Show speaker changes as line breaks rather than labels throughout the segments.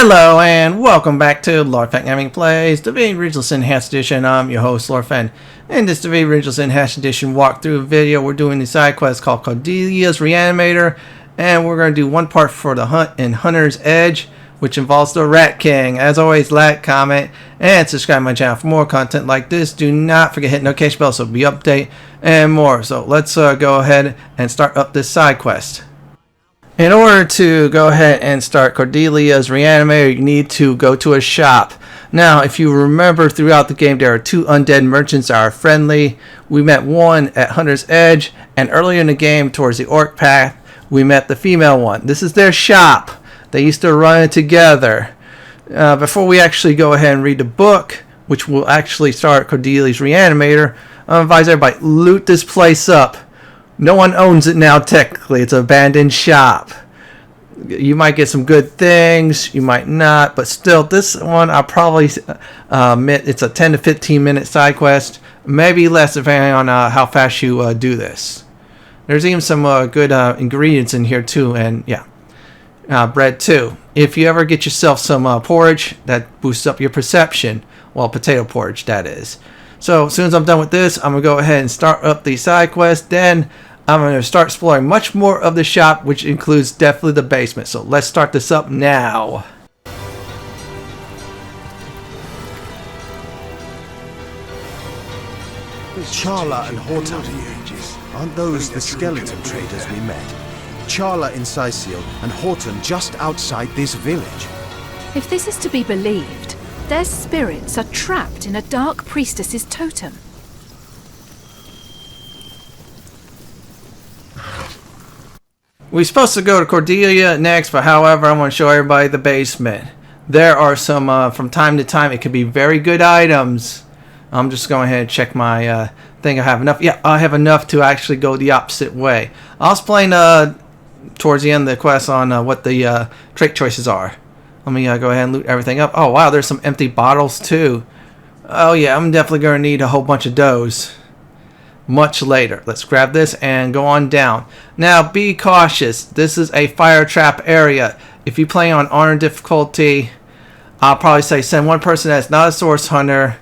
Hello and welcome back to Lord Fenton Gaming Plays Divinity Original Sin Enhanced Edition. I'm your host, Lord Fenton. In this Divinity Original Sin Enhanced Edition walkthrough video, we're doing the side quest called Cordelia's Reanimator, and we're going to do one part for the hunt in Hunter's Edge, which involves the Rat King. As always, like, comment, and subscribe to my channel for more content like this. Do not forget to hit notification bell so it'll be update and more. So let's go ahead and start up this side quest. In order to go ahead and start Cordelia's Reanimator, you need to go to a shop. Now, if you remember throughout the game, there are two undead merchants that are friendly. We met one at Hunter's Edge, and earlier in the game, towards the Orc Path, we met the female one. This is their shop. They used to run it together. Before we actually go ahead and read the book, which will actually start Cordelia's Reanimator, I advise everybody, loot this place up. No one owns it now, technically. It's an abandoned shop. You might get some good things, you might not, but still, this one I'll probably admit it's a 10 to 15 minute side quest, maybe less depending on how fast you do this. There's even some good ingredients in here too, and yeah, bread too. If you ever get yourself some porridge, that boosts up your perception. Well, potato porridge, that is. So as soon as I'm done with this, I'm going to go ahead and start up the side quest. Then I'm going to start exploring much more of the shop, which includes definitely the basement. So let's start this up now.
Charla and Horton, aren't those the skeleton traders we met? Charla in Sicil and Horton just outside this village.
If this is to be believed, their spirits are trapped in a dark priestess's totem.
We're supposed to go to Cordelia next, but however, I want to show everybody the basement. There are some, from time to time, it could be very good items. I'm just going ahead and check my thing. I have enough. Yeah, I have enough to actually go the opposite way. I was playing towards the end of the quest on what the trait choices are. Let me go ahead and loot everything up. Oh, wow, there's some empty bottles, too. Oh, yeah, I'm definitely going to need a whole bunch of those much later. Let's grab this and go on down. Now, be cautious. This is a fire trap area. If you play on honor difficulty, I'll probably say send one person that's not a source hunter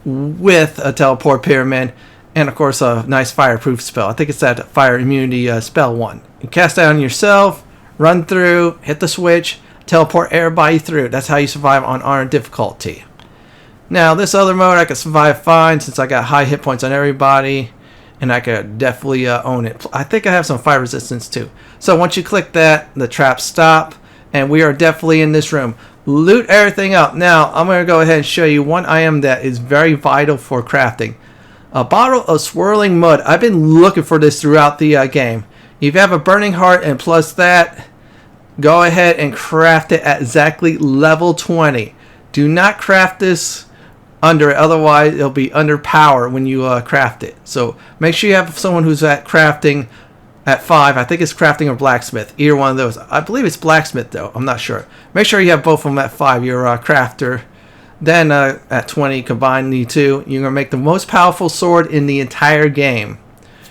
with a teleport pyramid and, of course, a nice fireproof spell. I think it's that fire immunity spell one. You cast that on yourself, run through, hit the switch, teleport everybody through. That's how you survive on honor difficulty. Now, this other mode I can survive fine since I got high hit points on everybody, and I could definitely own it. I think I have some fire resistance too. So once you click that, the traps stop, and we are definitely in this room. Loot everything up. Now, I'm going to go ahead and show you one item that is very vital for crafting. A bottle of swirling mud. I've been looking for this throughout the game. If you have a burning heart and plus that, go ahead and craft it at exactly level 20. Do not craft this under it, otherwise it'll be under power when you craft it. So make sure you have someone who's at crafting at 5. I think it's crafting or blacksmith. Either one of those. I believe it's blacksmith though. I'm not sure. Make sure you have both of them at 5. You're a crafter. Then at 20, combine the two. You're going to make the most powerful sword in the entire game.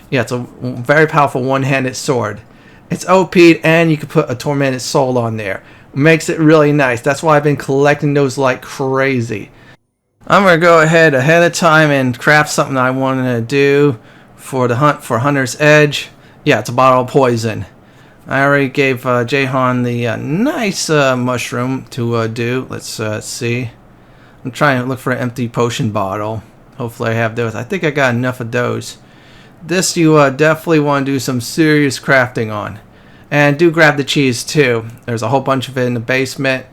Yeah, it's a very powerful one-handed sword. It's OP'd, and you can put a tormented soul on there. Makes it really nice. That's why I've been collecting those like crazy. I'm going to go ahead of time and craft something I wanted to do for the hunt for Hunter's Edge. Yeah, it's a bottle of poison. I already gave Jahan the nice mushroom to do. Let's see. I'm trying to look for an empty potion bottle. Hopefully I have those. I think I got enough of those. This you definitely want to do some serious crafting on. And do grab the cheese too. There's a whole bunch of it in the basement.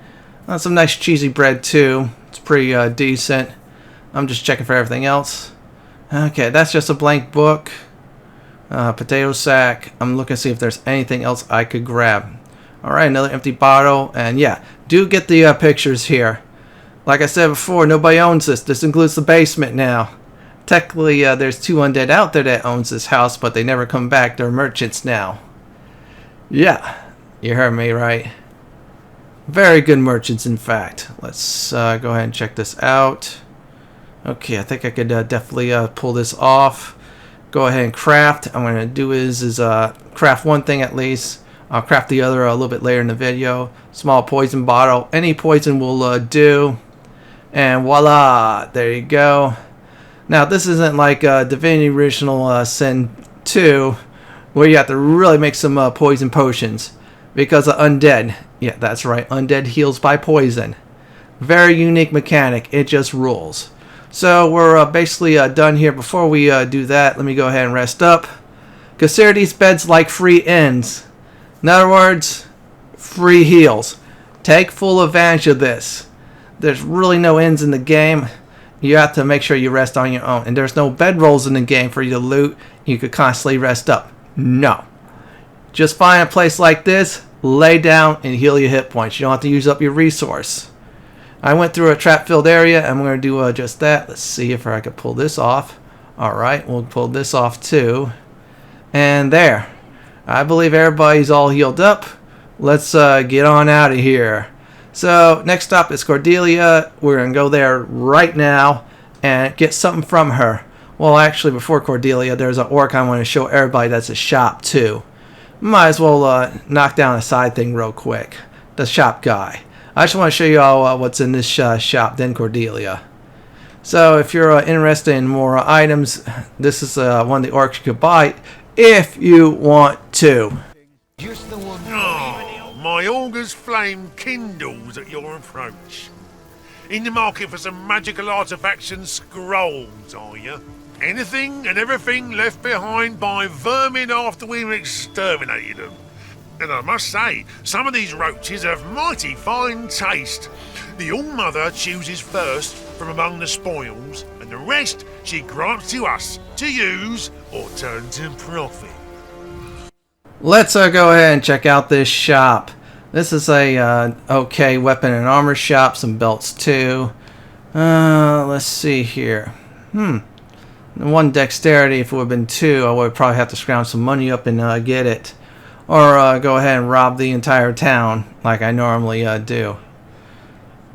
Some nice cheesy bread too. It's pretty decent. I'm just checking for everything else. Okay, that's just a blank book. Potato sack. I'm looking to see if there's anything else I could grab. Alright, another empty bottle. And yeah, do get the pictures here. Like I said before, nobody owns this. This includes the basement now. Technically, there's two undead out there that owns this house, but they never come back. They're merchants now. Yeah, you heard me right. Very good merchants, in fact. Let's go ahead and check this out. Okay, I think I could definitely pull this off. Go ahead and craft. I'm going to do is craft one thing at least. I'll craft the other a little bit later in the video. Small poison bottle. Any poison will do. And voila, there you go. Now this isn't like Divinity Original Sin 2, where you have to really make some poison potions. Because of undead. Yeah, that's right. Undead heals by poison. Very unique mechanic. It just rules. So we're basically done here. Before we do that, let me go ahead and rest up. Consider these beds like free inns. In other words, free heals. Take full advantage of this. There's really no ends in the game. You have to make sure you rest on your own. And there's no bedrolls in the game for you to loot. You could constantly rest up. No. Just find a place like this, lay down, and heal your hit points. You don't have to use up your resource. I went through a trap-filled area. I'm going to do just that. Let's see if I can pull this off. Alright, we'll pull this off too. And there. I believe everybody's all healed up. Let's get on out of here. So, next stop is Cordelia. We're going to go there right now and get something from her. Well, actually, before Cordelia, there's an orc I want to show everybody that's a shop too. Might as well knock down a side thing real quick. The shop guy. I just want to show you all what's in this shop, then Cordelia. So if you're interested in more items, this is one of the orcs you could buy if you want to.
Oh, my augur's flame kindles at your approach. In the market for some magical artifacts and scrolls, are you? Anything and everything left behind by vermin after we've exterminated them. And I must say, some of these roaches have mighty fine taste. The All-Mother chooses first from among the spoils, and the rest she grants to us to use or turn to profit.
Let's go ahead and check out this shop. This is a okay weapon and armor shop, some belts too. Let's see here. One dexterity. If it would have been two, I would probably have to scrounge some money up and get it. Or go ahead and rob the entire town like I normally do.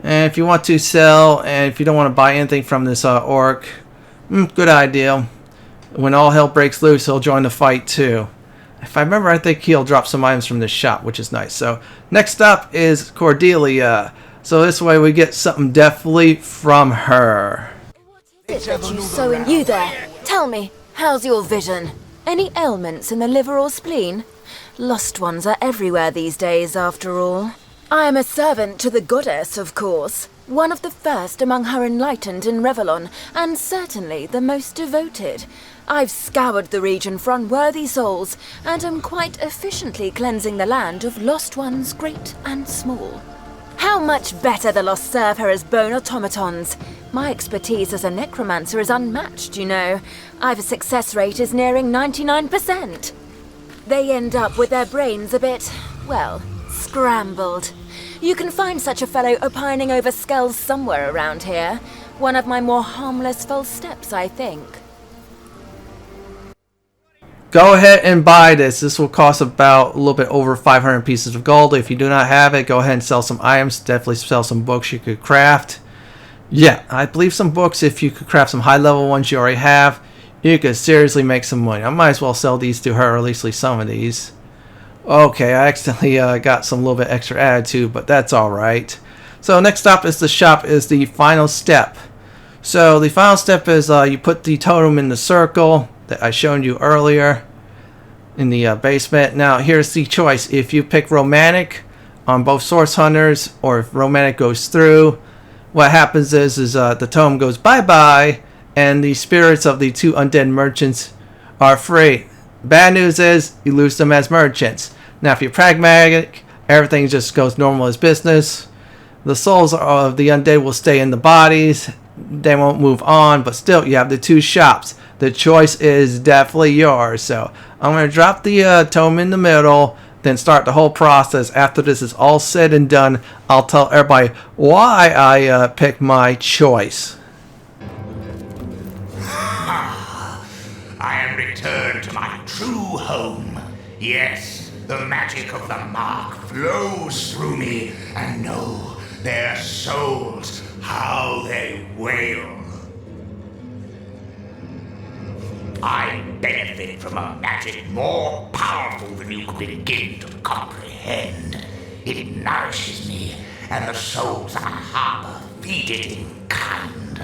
And if you want to sell, and if you don't want to buy anything from this orc, good idea. When all hell breaks loose, he'll join the fight too. If I remember, I think he'll drop some items from this shop, which is nice. So next up is Cordelia. So this way we get something definitely from her.
You there. Tell me, how's your vision? Any ailments in the liver or spleen? Lost ones are everywhere these days, after all. I am a servant to the goddess, of course. One of the first among her enlightened in Revelon, and certainly the most devoted. I've scoured the region for unworthy souls, and am quite efficiently cleansing the land of lost ones great and small. How much better the lost serve her as bone automatons. My expertise as a necromancer is unmatched, you know. I've a success rate is nearing 99%. They end up with their brains a bit, well, scrambled. You can find such a fellow opining over skulls somewhere around here. One of my more harmless false steps, I think.
Go ahead and buy this. This will cost about a little bit over 500 pieces of gold. If you do not have it, go ahead and sell some items. Definitely sell some books you could craft. Yeah, I believe some books, if you could craft some high-level ones you already have, you could seriously make some money. I might as well sell these to her, or at least some of these. Okay, I accidentally got some little bit extra attitude, but that's alright. So next up is the shop, is the final step. So the final step is you put the totem in the circle that I showed you earlier in the basement. Now here's the choice. If you pick romantic on both source hunters, or if romantic goes through, what happens is the totem goes bye-bye, and the spirits of the two undead merchants are free. Bad news is you lose them as merchants. Now if you're pragmatic, everything just goes normal as business. The souls of the undead will stay in the bodies. They won't move on, but still you have the two shops. The choice is definitely yours. So I'm going to drop the tome in the middle, then start the whole process. After this is all said and done, I'll tell everybody why I picked my choice.
I am returned to my true home. Yes, the magic of the mark flows through me, and know their souls, how they wail. I benefit from a magic more powerful than you could begin to comprehend. It nourishes me, and the souls I harbor feed it in kind.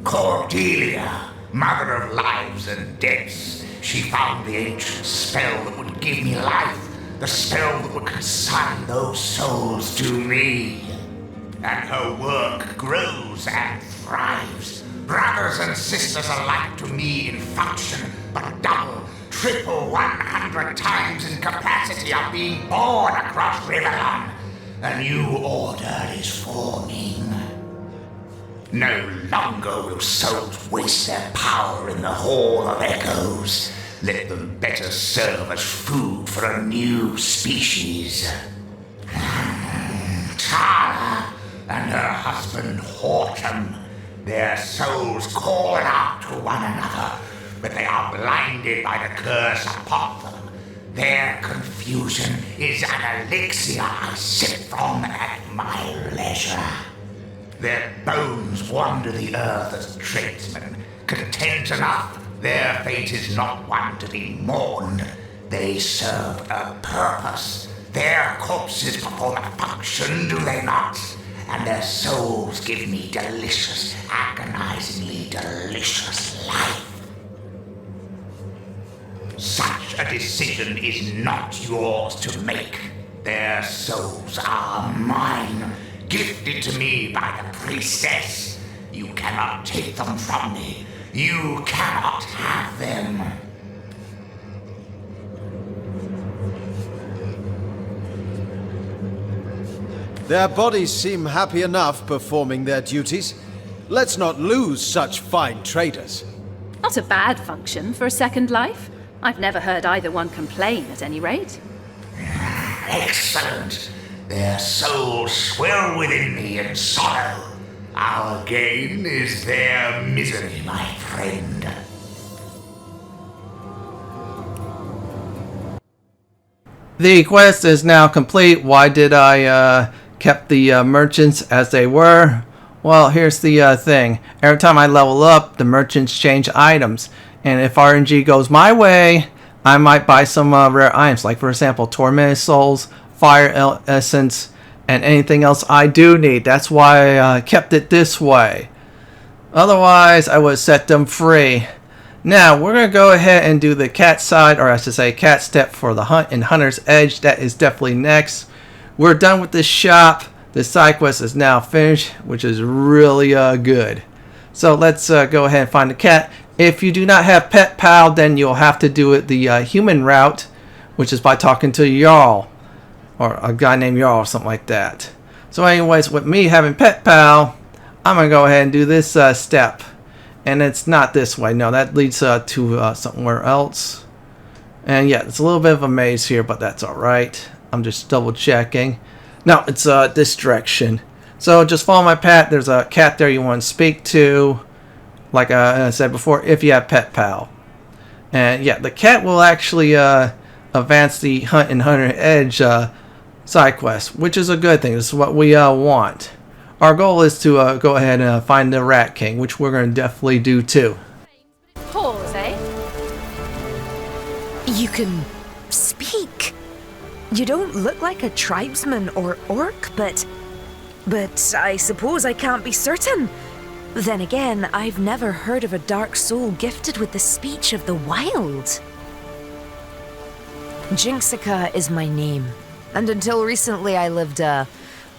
Cordelia, mother of lives and deaths, she found the ancient spell that would give me life, the spell that would consign those souls to me. And her work grows and thrives. Brothers and sisters alike to me in function, but double, triple, 100 times in capacity of being born across Riverrun. A new order is forming. No longer will souls waste their power in the Hall of Echoes. Let them better serve as food for a new species. Tara and her husband Horton, their souls call out to one another, but they are blinded by the curse upon them. Their confusion is an elixir I sip from at my leisure. Their bones wander the earth as tradesmen, content enough. Their fate is not one to be mourned. They serve a purpose. Their corpses perform a function, do they not? And their souls give me delicious, agonizingly delicious life. Such a decision is not yours to make. Their souls are mine, gifted to me by the priestess. You cannot take them from me. You cannot have them.
Their bodies seem happy enough performing their duties. Let's not lose such fine traders.
Not a bad function for a second life. I've never heard either one complain, at any rate.
Excellent. Their souls swell within me in sorrow. Our gain is their misery, my friend.
The quest is now complete. Why did I kept the merchants as they were? Well, here's the thing. Every time I level up, the merchants change items. And if RNG goes my way, I might buy some rare items. Like, for example, Tormented Souls, Fire Essence, and anything else I do need. That's why I kept it this way. Otherwise, I would set them free. Now, we're going to go ahead and do the cat side, or I should say cat step for the hunt in Hunter's Edge. That is definitely next. We're done with the shop. The side quest is now finished, which is really good. So let's go ahead and find the cat. If you do not have Pet Pal, then you'll have to do it the human route, which is by talking to Jarl, or a guy named Jarl, or something like that. So anyways, with me having Pet Pal, I'm going to go ahead and do this step. And it's not this way. No, that leads to somewhere else. And yeah, it's a little bit of a maze here, but that's alright. I'm just double checking. No, it's this direction. So just follow my path. There's a cat there you want to speak to. Like I said before, if you have Pet Pal. And yeah, the cat will actually advance the Hunt and Hunter Edge side quest, which is a good thing. This is what we want. Our goal is to go ahead and find the Rat King, which we're going to definitely do too.
Pause, eh?
You can speak. You don't look like a tribesman or orc, but I suppose I can't be certain. Then again, I've never heard of a dark soul gifted with the speech of the wild. Jinxica is my name, and until recently I lived a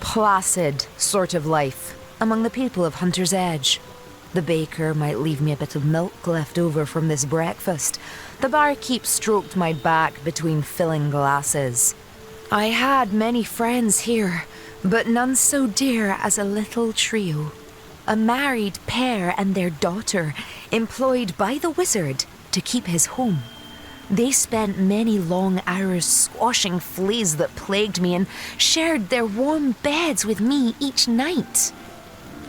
placid sort of life among the people of Hunter's Edge. The baker might leave me a bit of milk left over from this breakfast. The barkeep stroked my back between filling glasses. I had many friends here, but none so dear as a little trio. A married pair and their daughter, employed by the wizard to keep his home. They spent many long hours squashing fleas that plagued me and shared their warm beds with me each night.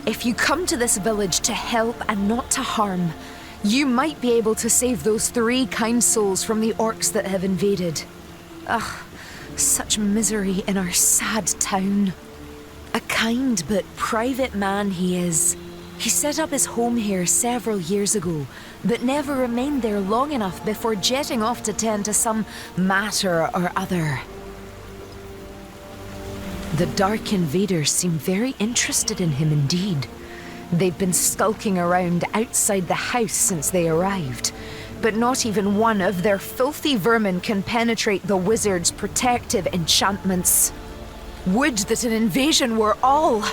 If you come to this village to help and not to harm, you might be able to save those 3 kind souls from the orcs that have invaded. Ugh, such misery in our sad town. A kind but private man he is. He set up his home here several years ago, but never remained there long enough before jetting off to tend to some matter or other. The Dark Invaders seem very interested in him indeed. They've been skulking around outside the house since they arrived, but not even one of their filthy vermin can penetrate the wizard's protective enchantments. Would that an invasion were all!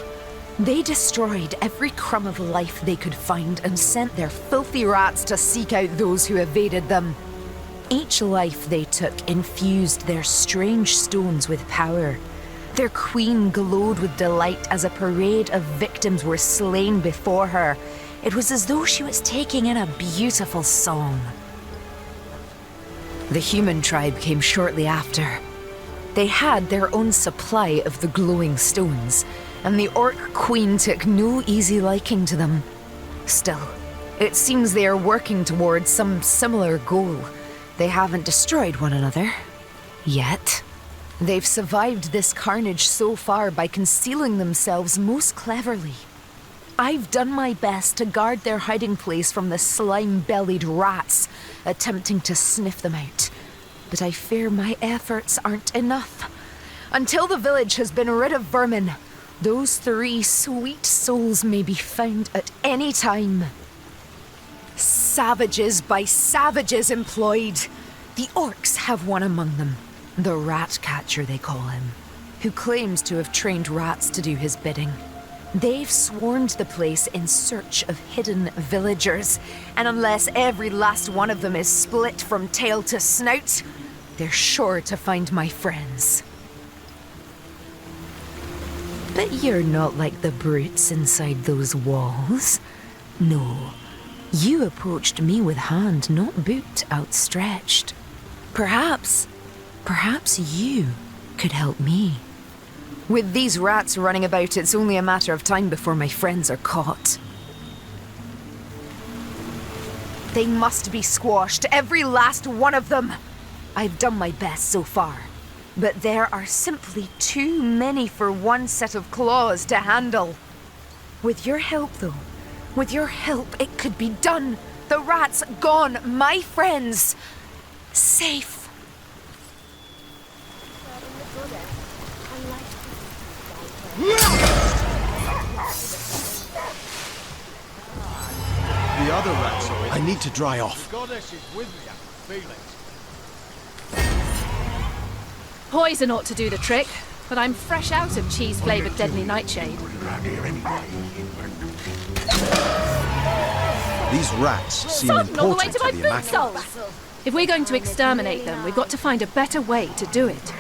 They destroyed every crumb of life they could find and sent their filthy rats to seek out those who evaded them. Each life they took infused their strange stones with power. Their queen glowed with delight as a parade of victims were slain before her. It was as though she was taking in a beautiful song. The human tribe came shortly after. They had their own supply of the glowing stones, and the orc queen took no easy liking to them. Still, it seems they are working towards some similar goal. They haven't destroyed one another. Yet. They've survived this carnage so far by concealing themselves most cleverly. I've done my best to guard their hiding place from the slime-bellied rats attempting to sniff them out. But I fear my efforts aren't enough. Until the village has been rid of vermin, those 3 sweet souls may be found at any time. Savages by savages employed. The orcs have one among them, the Ratcatcher they call him, who claims to have trained rats to do his bidding. They've swarmed the place in search of hidden villagers, and unless every last one of them is split from tail to snout, they're sure to find my friends. But you're not like the brutes inside those walls. No, you approached me with hand, not boot, outstretched. Perhaps you could help me. With these rats running about, it's only a matter of time before my friends are caught. They must be squashed, every last one of them. I've done my best so far, but there are simply too many for one set of claws to handle. With your help, though, with your help, it could be done. The rats gone, my friends safe.
The other rats are in. I need to dry off.
Poison ought to do the trick, but I'm fresh out of cheese-flavoured deadly nightshade.
These rats seem
Son, all the way
important
to my
the
boot
Immaculate.
soles! If we're going to exterminate them, we've got to find a better way to do it.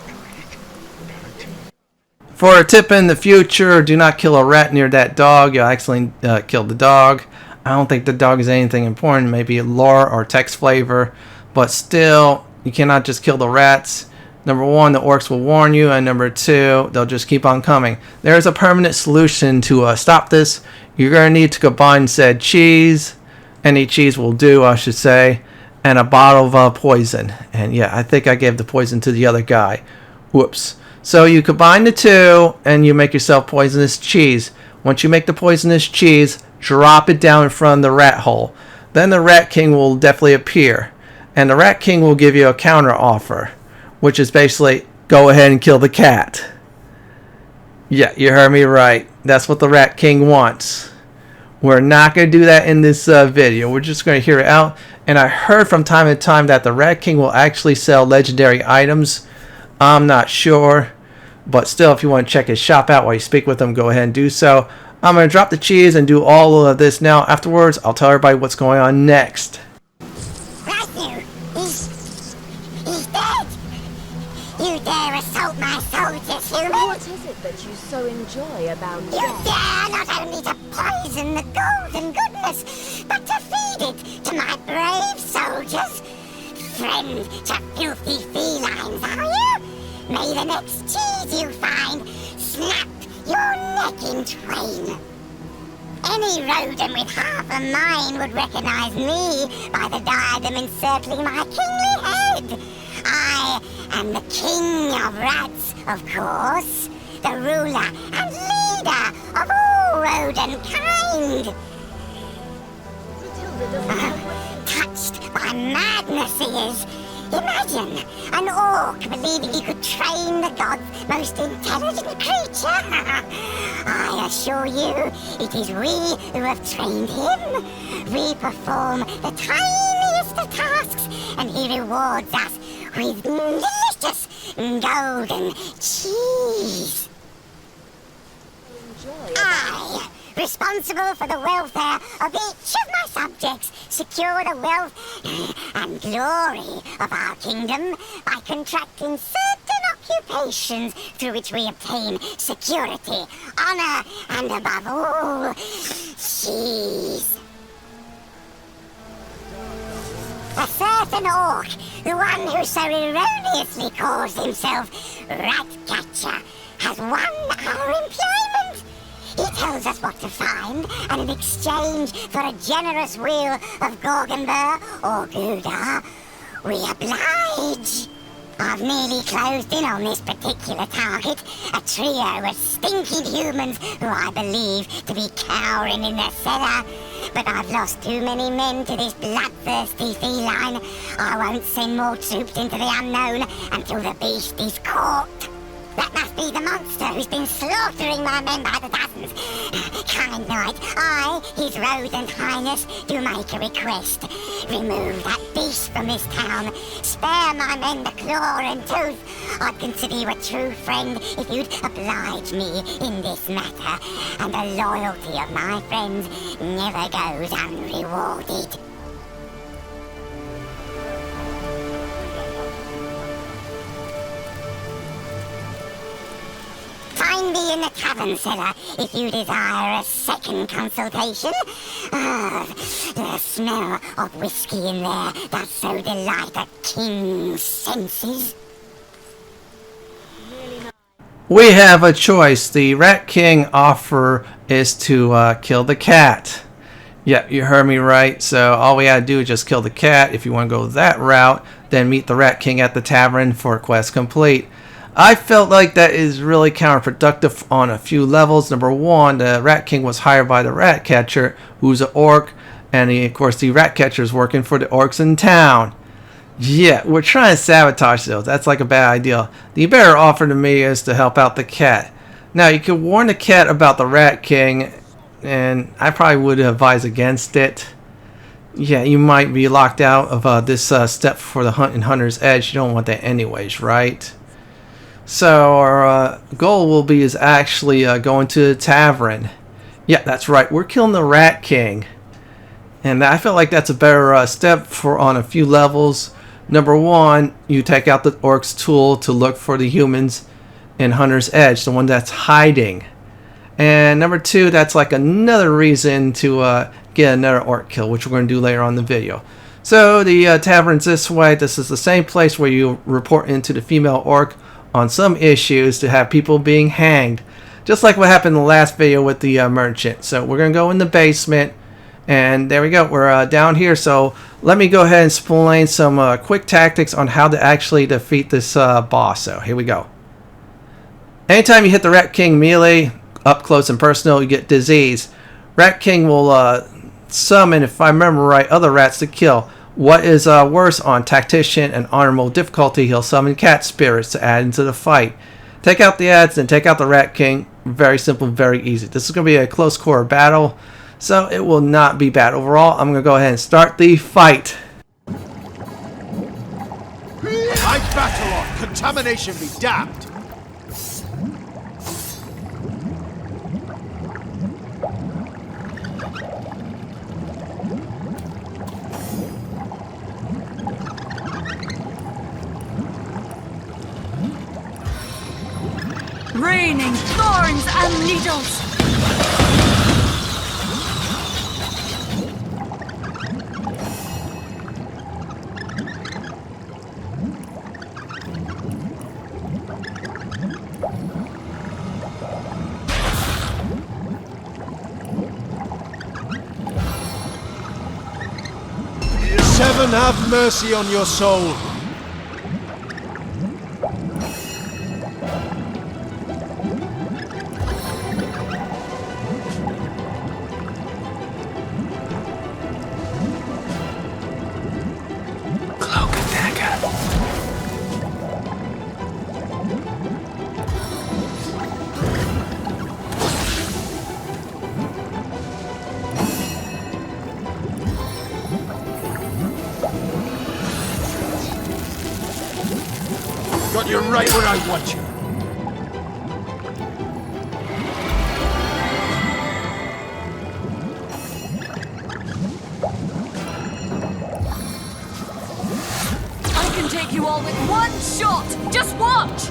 For a tip in the future, do not kill a rat near that dog. You'll accidentally kill the dog. I don't think the dog is anything important. Maybe lore or text flavor. But still, you cannot just kill the rats. Number 1, the orcs will warn you. And number 2, they'll just keep on coming. There's a permanent solution to stop this. You're going to need to combine said cheese. Any cheese will do, I should say. And a bottle of poison. And yeah, I think I gave the poison to the other guy. Whoops. So you combine the two and you make yourself poisonous cheese. Once you make the poisonous cheese, drop it down in front of the rat hole. Then the Rat King will definitely appear. And the Rat King will give you a counter offer, which is basically go ahead and kill the cat. Yeah, you heard me right. That's what the Rat King wants. We're not going to do that in this video. We're just going to hear it out. And I heard from time to time that the Rat King will actually sell legendary items. I'm not sure. But still, if you want to check his shop out while you speak with him, go ahead and do so. I'm going to drop the cheese and do all of this now. Afterwards, I'll tell everybody what's going on next.
Right there. He's dead. You dare assault my soldiers, human?
What is it that you so enjoy about
You
death?
dare not only to poison the golden goodness, but to feed it to my brave soldiers. Friend to filthy felines, are you? May the next cheese you find snap your neck in twain. Any rodent with half a mind would recognize me by the diadem encircling my kingly head. I am the king of rats, of course, the ruler and leader of all rodent kind. Touched by madness he is. Imagine an orc believing he could train the god's most intelligent creature. I assure you, it is we who have trained him. We perform the tiniest of tasks, and he rewards us with delicious golden cheese. I, responsible for the welfare of each of my subjects, secure the wealth and glory of our kingdom by contracting certain occupations through which we obtain security, honor, and above all, cheese. A certain orc, the one who so erroneously calls himself Ratcatcher, has won our employment. He tells us what to find, and in exchange for a generous wheel of Gorgonber or Gouda, we oblige. I've nearly closed in on this particular target, a trio of stinking humans who I believe to be cowering in their cellar. But I've lost too many men to this bloodthirsty feline. I won't send more troops into the unknown until the beast is caught. That must be the monster who's been slaughtering my men by the dozens. Kind knight, I, his rodent highness, do make a request. Remove that beast from this town. Spare my men the claw and tooth. I'd consider you a true friend if you'd oblige me in this matter. And the loyalty of my friends never goes unrewarded. Find me in the tavern cellar if you desire a second consultation. The smell of whiskey in there does so delight a king's senses.
We have a choice. The Rat King offer is to kill the cat. Yep, you heard me right. So all we gotta do is just kill the cat. If you want to go that route, then meet the Rat King at the tavern for quest complete. I felt like that is really counterproductive on a few levels. Number one, the Rat King was hired by the Ratcatcher, who's an orc, and of course the Ratcatcher is working for the orcs in town. Yeah, we're trying to sabotage those. That's like a bad idea. The better offer to me is to help out the cat. Now, you could warn the cat about the Rat King, and I probably would advise against it. Yeah, you might be locked out of this step for the hunt in Hunter's Edge. You don't want that anyways, right? So our goal will be is actually going to the tavern. Yeah, that's right. We're killing the Rat King, and I feel like that's a better step for on a few levels. Number one, you take out the orc's tool to look for the humans in Hunter's Edge, the one that's hiding. And number two, that's like another reason to get another orc kill, which we're going to do later on in the video. So the tavern's this way. This is the same place where you report into the female orc on some issues to have people being hanged, just like what happened in the last video with the merchant. So we're gonna go in the basement, and there we go, we're down here. So let me go ahead and explain some quick tactics on how to actually defeat this boss. So here we go. Anytime you hit the Rat King melee up close and personal, you get disease. Rat King will summon, if I remember right, other rats to kill. What is worse, on Tactician and Honorable difficulty, he'll summon cat spirits to add into the fight. Take out the ads, then take out the Rat King. Very simple, very easy. This is going to be a close quarter battle, so it will not be bad overall. I'm going to go ahead and start the fight.
I battle on. Contamination be damned.
Raining thorns and needles!
Seven, have mercy on your soul. You're right where I want you.
I can take you all with one shot! Just watch!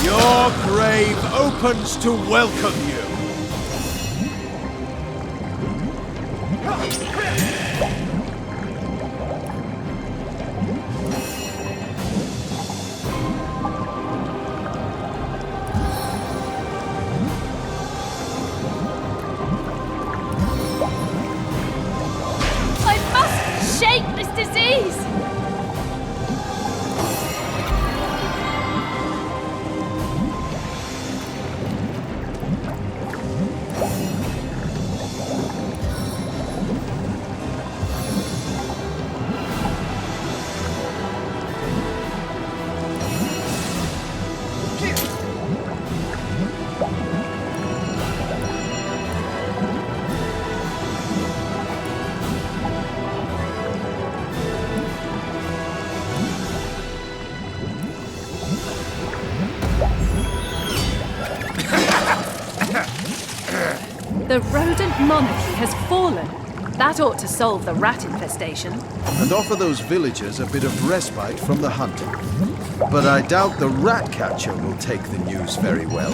Your grave opens to welcome you.
I must shake this disease! The rodent monarchy has fallen. That ought to solve the rat infestation.
And offer those villagers a bit of respite from the hunt. But I doubt the Ratcatcher will take the news very well.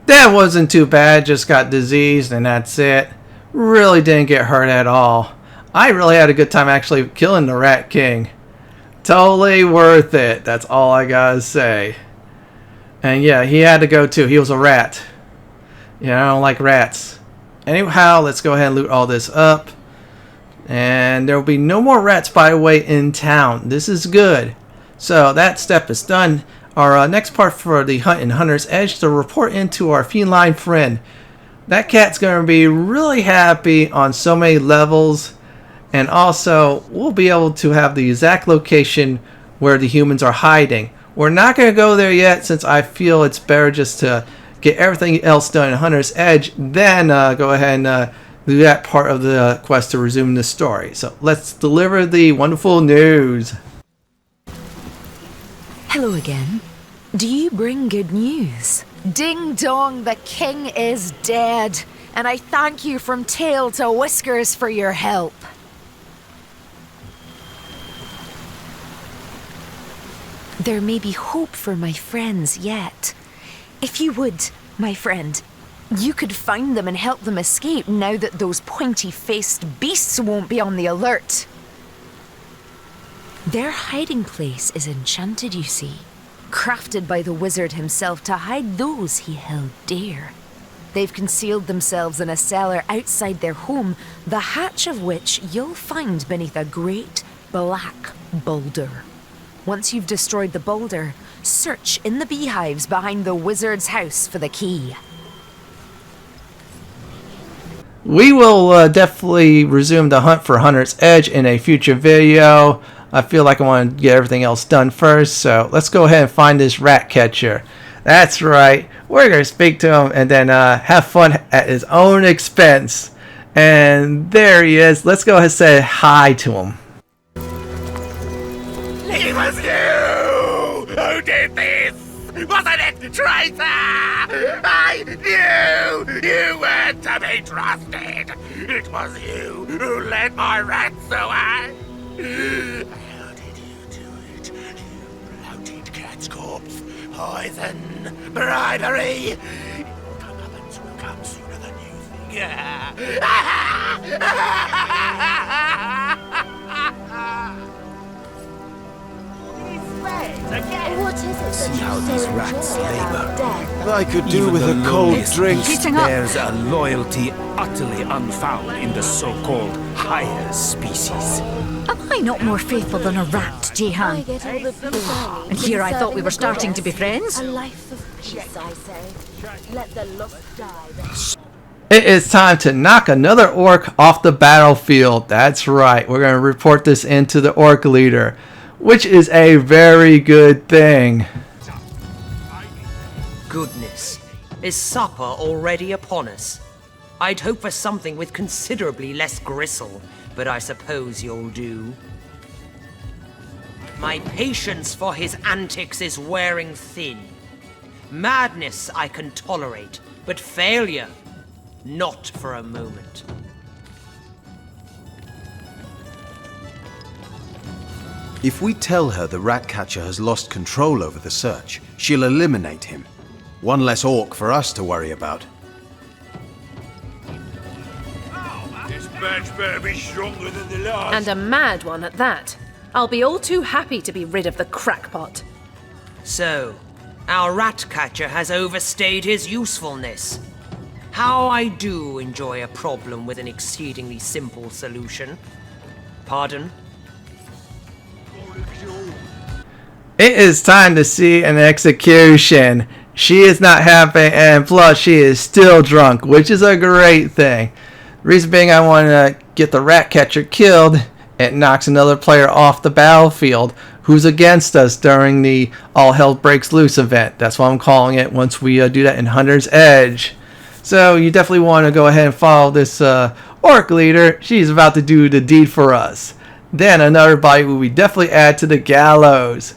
That wasn't too bad, just got diseased and that's it. Really didn't get hurt at all. I really had a good time actually killing the Rat King. Totally worth it, that's all I gotta say. And yeah, he had to go too, he was a rat. Yeah, I don't like rats. Anyhow, let's go ahead and loot all this up. And there will be no more rats, by the way, in town. This is good. So that step is done. Our next part for the hunt in Hunter's Edge to report into our feline friend. That cat's going to be really happy on so many levels. And also, we'll be able to have the exact location where the humans are hiding. We're not going to go there yet since I feel it's better just to get everything else done in Hunter's Edge. Then go ahead and do that part of the quest to resume the story. So let's deliver the wonderful news.
Hello again. Do you bring good news? Ding dong, the king is dead. And I thank you from tail to whiskers for your help. There may be hope for my friends yet. If you would, my friend, you could find them and help them escape now that those pointy-faced beasts won't be on the alert. Their hiding place is enchanted, you see. Crafted by the wizard himself to hide those he held dear. They've concealed themselves in a cellar outside their home, the hatch of which you'll find beneath a great black boulder. Once you've destroyed the boulder, search in the beehives behind the wizard's house for the key.
We will definitely resume the hunt for Hunter's Edge in a future video. I feel like I want to get everything else done first, so let's go ahead and find this Ratcatcher. That's right, we're going to speak to him and then have fun at his own expense. And there he is. Let's go ahead and say hi to him.
It was you who did this! Wasn't it, traitor? I knew you weren't to be trusted! It was you who led my rats away! How did you do it? You bloated cat's corpse! Poison! Bribery! Your comeuppance will come sooner than you think.
What is it
See
that
how
you
these
so
rats
enjoy
labor.
about death?
I could do
Even
with
the
a cold
lowliest
drink.
beast bears a loyalty utterly unfound in the so-called higher species.
Am I not more faithful than a rat,
I
Jehan?
get all the food I need
And here
from
I thought we
serving
were
the
starting to be
goddess.
friends.
A life of peace, I say. Let the lust die.
It is time to knock another orc off the battlefield. That's right. We're going to report this into the orc leader. which is a very good thing.
Goodness, is supper already upon us? I'd hope for something with considerably less gristle, but I suppose you'll do. My patience for his antics is wearing thin. Madness I can tolerate, but failure, not for a moment.
If we tell her the Ratcatcher has lost control over the search, she'll eliminate him. One less orc for us to worry about.
This batch better be stronger than the last.
And a mad one at that. I'll be all too happy to be rid of the crackpot.
So, our Ratcatcher has overstayed his usefulness. How I do enjoy a problem with an exceedingly simple solution. Pardon?
It is time to see an execution. She is not happy, and plus she is still drunk, which is a great thing. The reason being I want to get the Ratcatcher killed. It knocks another player off the battlefield who's against us during the All Hell Breaks Loose event. That's what I'm calling it once we do that in Hunter's Edge. So you definitely want to go ahead and follow this orc leader. She's about to do the deed for us. Then another body we definitely add to the gallows,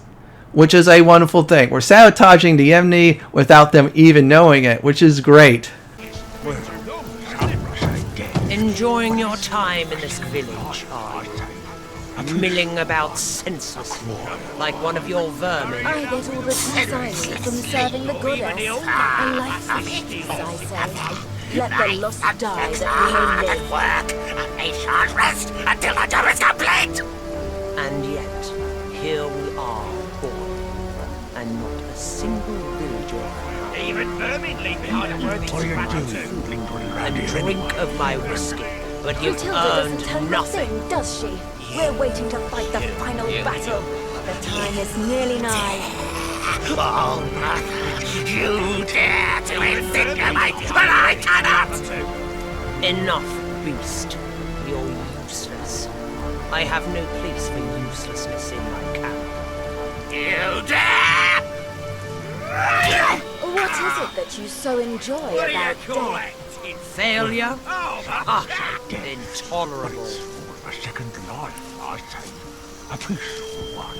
which is a wonderful thing. We're sabotaging the enemy without them even knowing it, which is great.
Enjoying your time in this village, are you? Milling about senselessly, like one of your vermin.
I get all the tea from serving the goddess. I like fish, I say. Let the lost die that we may live.
Work. I shan't rest until the job is complete.
And yet, here we are, born, and not a single villager.
Even vermin leave behind a worthy
And drink of my whiskey, but you've
Matilda doesn't
earned
tell
nothing.
nothing, does she? We're waiting to fight the final battle. The time is nearly nigh.
Oh, you dare to insinuate, but I cannot!
Enough, beast. You're useless. I have no place for uselessness in my camp.
You dare!
What is it that you so enjoy about death?
Failure? Intolerable.
A second life, I say. A peaceful one.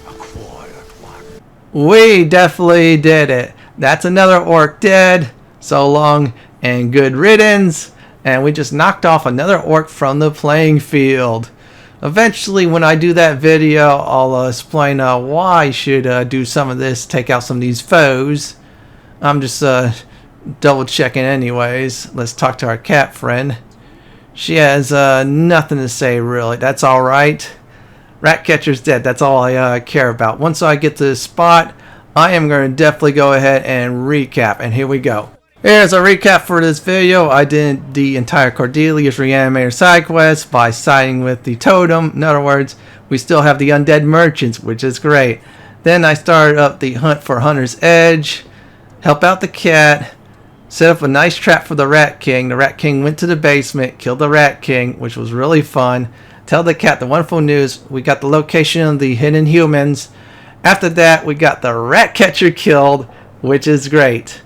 A quiet one.
We definitely did it. That's another orc dead. So long and good riddance. And we just knocked off another orc from the playing field. Eventually, when I do that video, I'll explain why I should do some of this, take out some of these foes. I'm just double checking anyways. Let's talk to our cat friend. She has nothing to say really. That's alright. Ratcatcher's dead. That's all I care about. Once I get to the spot, I am going to definitely go ahead and recap. And here we go. Here's a recap for this video. I did the entire Cordelia's Reanimator side quest by siding with the totem. In other words, we still have the undead merchants, which is great. Then I started up the hunt for Hunter's Edge, help out the cat, set up a nice trap for the Rat King. The Rat King went to the basement, killed the Rat King, which was really fun. Tell the cat the wonderful news. We got the location of the hidden humans. After that, we got the Ratcatcher killed, which is great.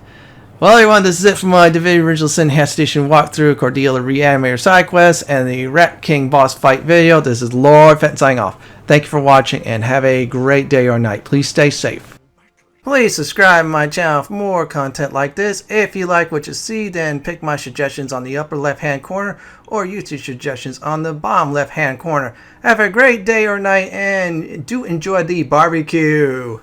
Well, everyone, this is it for my Divinity Original Sin Half Station walkthrough, Cordelia Reanimator side quest, and the Rat King boss fight video. This is Lord Fenton signing off. Thank you for watching, and have a great day or night. Please stay safe. Please subscribe to my channel for more content like this. If you like what you see, then pick my suggestions on the upper left hand corner or YouTube suggestions on the bottom left hand corner. Have a great day or night, and do enjoy the barbecue.